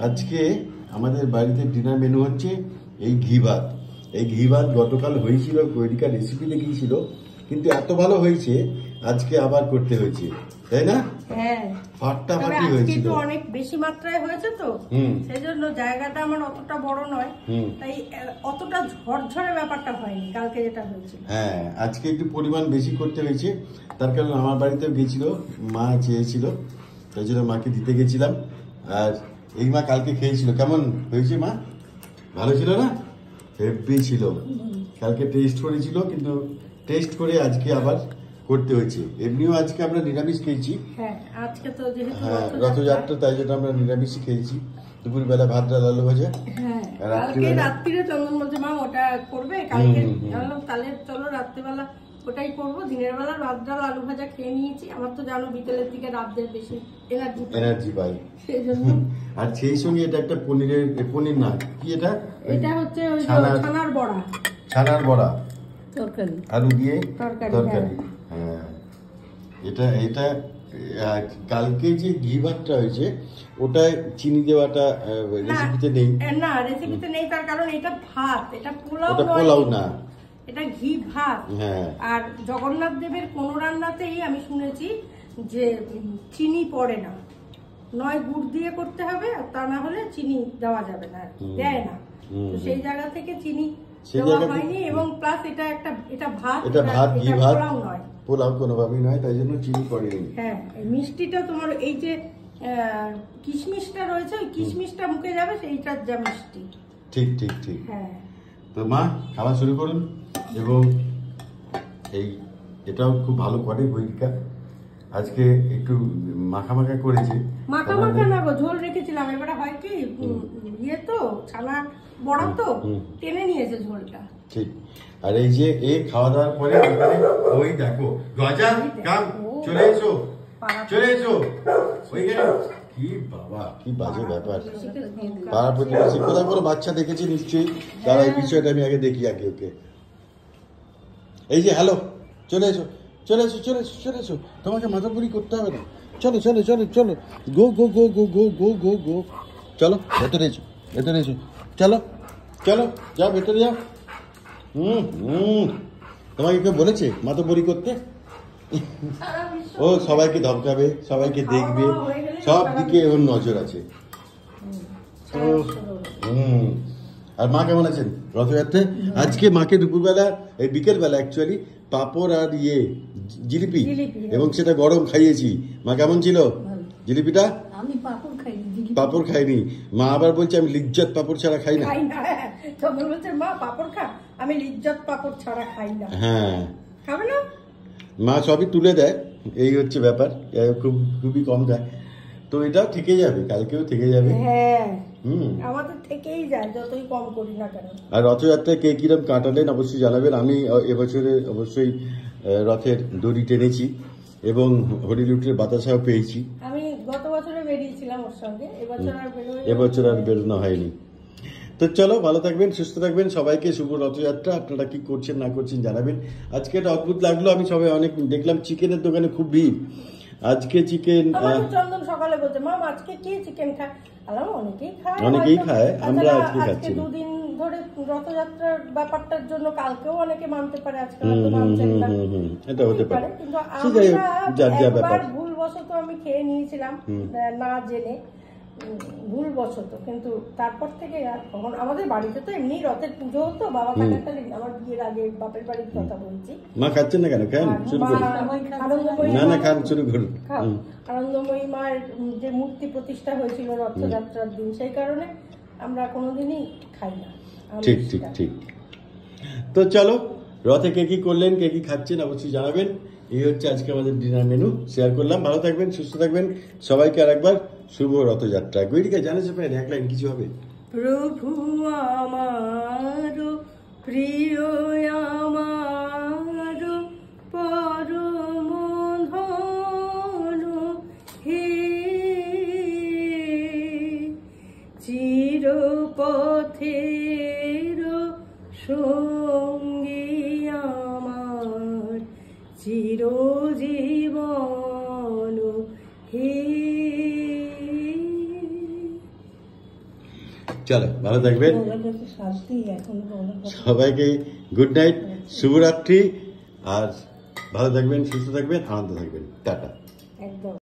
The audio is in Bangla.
আজকে আমাদের বাড়িতে ডিনার মেনু হচ্ছে এই ঘি ভাত। এই ঘি ভাত গতকাল হয়েছিল, কৈরিকা রেসিপি দেখিয়েছিল, কিন্তু এত ভালো হয়েছে আজকে আবার করতে হয়েছে, তাই না? হ্যাঁ, ফাটাফাটি হয়েছিল। অনেক বেশি মাত্রায় হয়েছে তো, সেজন্য জায়গাটা আমার অতটা বড় নয়, তাই অতটা ঝরঝরে ব্যাপারটা হয়নি কালকে যেটা হয়েছিল। হ্যাঁ, আজকে একটু পরিমাণ বেশি করতে হয়েছে, তার কারণ আমার বাড়িতেও গেছিল, মা চেয়েছিল, তাই জন্য মাকে দিতে গেছিলাম। আর এই মা কালকে খেয়েছিল, কেমন হয়েছে মা? ভালো ছিল না? হেভি ছিল। কালকে টেস্ট করেছিল, কিন্তু টেস্ট করে আজকে আবার করতে হয়েছে। এমনিও আজকে আমরা নিরামিষ খেয়েছি। হ্যাঁ, আজকে তো যেহেতু রথযাত্রা, তাই জন্য আমরা নিরামিষই খেয়েছি। দুপুরবেলা ভাত, ডাল, আলু ভাজা। হ্যাঁ, রাত্রিরে চন্দন বলছে মা ওটা করবে কালকে, তাহলে চলো রাত্রিবেলা ওটাই করবো। দিনের বেলা ভাত, ডাল, আলু ভাজা খেয়ে নিয়েছি। আমার তো জানো বিকেলের দিকে রাতদের বেশি এনার্জি পাই, সেই জন্য। আর সেই সঙ্গে এটা একটা পনির না, কি এটা? এটা হচ্ছে ছানার বড়া। ছানার বড়া, তরকারি, আলু দিয়ে তরকারি। হ্যাঁ, এটা কালকে যে ঘি ভাতটা হয়েছে, ওটায় চিনি দেওয়াটা রেসিপিতে নেই। না, রেসিপিতে নেই, তার কারণ এটা ভাত, এটা পোলাও না, এটা ঘি ভাত। হ্যাঁ। আর জগন্নাথ দেবের কোন রান্নাতেই আমি শুনেছি যে চিনি পড়ে না, নয় গুড় দিয়ে করতে হবে, আর তা না হলে চিনি দেওয়া যাবে না, দেয় না। তো সেই জায়গা থেকে চিনি দেওয়া হয়নি, এবং প্লাস এটা ভাত, ঘি ভাত, পোলাও নয়, পোলাও কোনোভাবেই নয়, তাই জন্য চিনি পড়েনি। হ্যাঁ, মিষ্টিটা তোমার এই যে কিশমিশটা রয়েছে, ওই কিশমিশটা মুখে যাবে, সেইটার যা মিষ্টি। ঠিক ঠিক ঠিক। হ্যাঁ, তো মা খাওয়া শুরু করুন। এবং এটাও খুব ভালো করে কৈরিকা, আজকে একটু মাখা করেছে। মাখা না গো, ঝোল রেখেছিলাম। এবারে হয় কি, ইয়ে তো ছানা বড়া তো টেনে নিয়েছে ঝোলটা। ঠিক। আর এই যে খাওয়া দাওয়ার পরে ওই দেখো গজা কাম, চলে এসো ওইখানে। কি বাবা, কি বাজে ব্যাপার। পাড়া প্রতিবেশী কোথায় কোনো বাচ্চা দেখেছি নিশ্চয়ই, তারা এই বিষয়টা আমি আগে দেখি আগে ওকে। এই যে হ্যালো, চলে এসো, তোমাকে মাথাপুরি করতে হবে না। চলো, গো গো গো গো গো গো গো গো, চলো ভেতরে এসো, চলো যাও ভেতরে যাও। তোমাকে কেউ বলেছে মাথাপুরি করতে? ও সবাইকে ধমকাবে, সবাইকে দেখবে, সব দিকে ওর নজর আছে। আর মা কেমন আছেন রথযাত্রায়? আজকে মাকে দুপুরবেলা, এই বিকেলবেলা অ্যাকচুয়ালি, পাপড় আর জিলিপি, এবং সেটা গরম খাইয়েছি। মা কেমন ছিল জিলিপিটা? আমি পাপড় খাইনি। মা আবার বলছে আমি লিজ্জত পাপড় ছাড়া খাই না। মা পাপড় খা, আমি লিজ্জত পাপড় ছাড়া খাই না। হ্যাঁ, খাবে না? মা সবই তুলে দেয়, এই হচ্ছে ব্যাপার। খুবই কম দেয়, তো এটাও থেকে যাবে, কালকেও থেকে যাবে। হ্যাঁ, আমাদের থেকেই যায় যতই কম করি না কেন। আর রথযাত্রায় কে কিরম কাটালেন অবশ্যই জানাবেন। আমি এবছরে অবশ্যই রথের দড়ি টেনেছি, এবং হরিলুটের বাতাসাও পেয়েছি। আমি গত বছরে বেরিয়েছিলাম ওর সঙ্গে, এবছর আর বেরোনো হয়নি। তো চলো, ভালো থাকবেন, সুস্থ থাকবেন, সবাইকে শুভ রথযাত্রা। আপনারা কি করছেন না করছেন জানাবেন। আজকে এটা অদ্ভুত লাগলো, আমি সবাই অনেক দেখলাম চিকেনের দোকানে খুব ভিড়। আজকে চিকেন, চন্দন সকালে বলছে মা আজকে কি চিকেন খায়? অনেকেই খায়, আমরা আজকে খাচ্ছি। দুদিন ধরে রথযাত্রার ব্যাপারটার জন্য কালকেও অনেকে মানতে পারে, আজকে হয়তো মানছেন না, এটা হতে পারে। কিন্তু আমরা ভুলবশত আমি খেয়ে নিয়েছিলাম, না জেনে ভুলবশত। কিন্তু তারপর থেকে আমাদের বাড়িতে তো এমনি রথের পুজো হতো, বাবা থাকাকালীন, আমার বিয়ের আগে বাপের বাড়ির কথা বলছি। মা খাচ্ছেন না কেন? খান, শুরু করুন। না খান, শুরু করুন। আনন্দময়ী মায়ের যে মূর্তি প্রতিষ্ঠা হয়েছিল রথযাত্রার দিন, সেই কারণে আমরা কোনোদিনই খাই না। ঠিক ঠিক ঠিক। তো চলো, রথে কে কি করলেন, কে কি খাচ্ছেন অবশ্যই জানাবেন। এই হচ্ছে আজকে আমাদের ডিনার মেনু, শেয়ার করলাম। ভালো থাকবেন, সুস্থ থাকবেন, সবাইকে আরেকবার শুভ রথযাত্রা। গৈরিকা জানিস এক লাইন কিছু হবে? প্রভু আমার প্রিয়, আমার পরম ধন, হে চিরপথের সঙ্গী আমার, চিরজীবন হে। চলো ভালো থাকবেন বউয়ের কাছে শান্তি এখন বউয়ের কাছে। সবাইকে গুড নাইট, শুভরাত্রি। আর ভালো থাকবেন, সুস্থ থাকবেন, আনন্দ থাকবেন। টাটা। একদম।